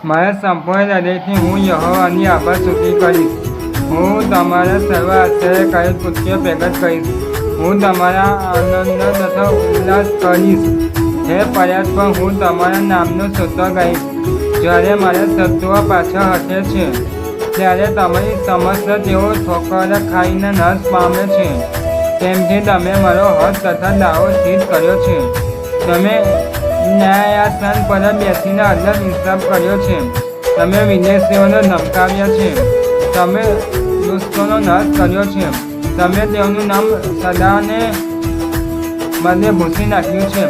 મારા સંપૂર્ણ હૃદયથી હું યહોવાની આભાર સ્તુતિ કરીશ. હું તમારા સર્વ આશ્ચર્ય કરેલ કૃત્ય પ્રગટ કરીશ. હું તમારા આનંદ તથા ઉલ્લાસ કરીશ. હે પર્યાત પર હું તમારા નામનો સ્તોત્ર ગાઈશ. જ્યારે મારા શત્રુઓ પાછળ હટે છે ત્યારે તમારી સમસ્ત તેઓ ઠોકર ખાઈને નાશ પામે છે. કેમ કે તમે મારો હદ તથા દાવો સ્થિર કર્યો છે. તમે ન્યાયાસન પર બેસીને અદલ ઇન્સાફ કર્યો છે. તમે વિદેશીઓને ધમકાવ્યા છે. તમે દુષ્ટોનો નાશ કર્યો છે. તમે તેઓનું નામ સદાને બદલે ભૂસી નાખ્યું છે.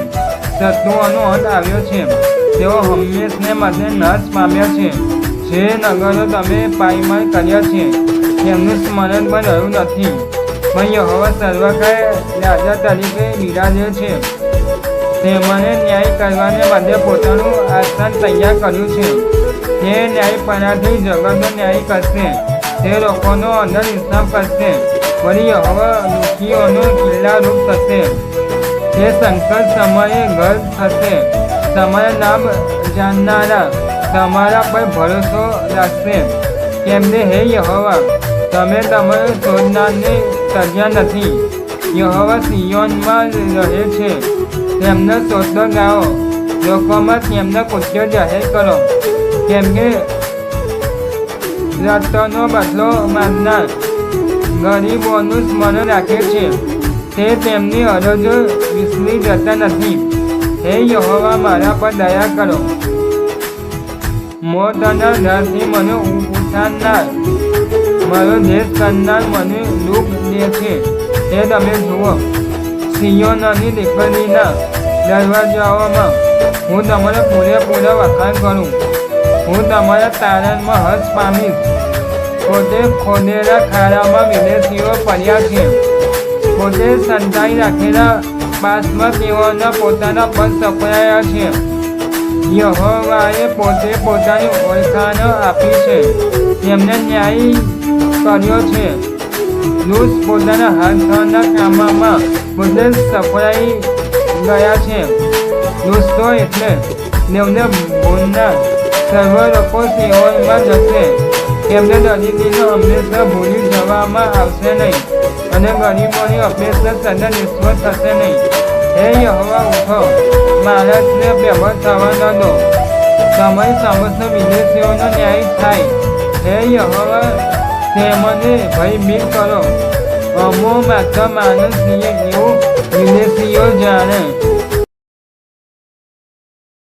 શત્રુઓનો અંત આવ્યો છે. તેઓ હંમેશને બદલે નાશ પામ્યા છે. જે નગરો તમે પાયમાલ કર્યા છે તેમનું સ્મરણ પણ રહ્યું નથી. પણ યહોવા સર્વકાય રાજા તરીકે બિરાજે છે. તેમણે ન્યાય કરવાને બદલે પોતાનું આસન તૈયાર કર્યું છે. તે ન્યાયપણાથી જગતનો ન્યાય કરશે. તે લોકોનો અંદર ઇન્સાફ કરશે. વળી યહોવા દુઃખીઓનો કિલ્લારૂપ થશે. તે સંકટ સમયે ઘર થશે. તમારા નામ જાણનારા તમારા પર ભરોસો રાખશે. કેમ કે હે યહોવા, તમે તમારા શોધનારને તજ્યા નથી. યહોવા સિયોનમાં રહે છે. તેમને સ્તોત્ર ગાઓ. લોકોમાં તેમના કૃત્ય જાહેર કરો. કેમ કે રત્તનો બદલો માંગનાર ગરીબોનું સ્મરણ રાખે છે. તે તેમની અરજો વિસરી જતા નથી. હે યહોવા, મારા પર દયા કરો. મોતના ડરથી મને ઉઠાડનાર, મારો દેશ કરનાર મને દુઃખ દે છે. તે તમે જુઓ. સિયોનની દીકરીના દરવાજાઓમાં હું તમારો પૂરેપૂરો વખાણ કરું. હું તમારા તારણમાં હર્ષ પામીશ. પોતે ખોદેલા ખાડામાં વિદેશીઓ પડ્યા છે. પોતે સંતાઈ રાખેલા પાસમાં તેઓના પોતાના પગ સપડાયા છે. યહોવાએ પોતે પોતાની ઓળખાણ આપી છે. તેમને ન્યાય કર્યો છે. દુષ્ટ પોતાના હાથના કામમાં પોતે સફળાઈ ગયા છે. દુષ્ટો એટલે દેવને ભૂલનાર સર્વ લોકો સિયોનમાં જશે. તેમને દરિદ્રીનો હંમેશા ભૂલી જવામાં આવશે નહીં. અને ગરીબોની અપેક્ષા સદા નિષ્ફળ થશે નહીં. હે યહોવા, ઉઠો, માણસને બેભાન થવા ન દો. તમારી સમસ્ત વિદેશીઓનો ન્યાય થાય. હે યહોવા, તેમને ભયભીત કરો. અમો માત્ર માણસ છીએ એવું વિદેશીઓ જાણે.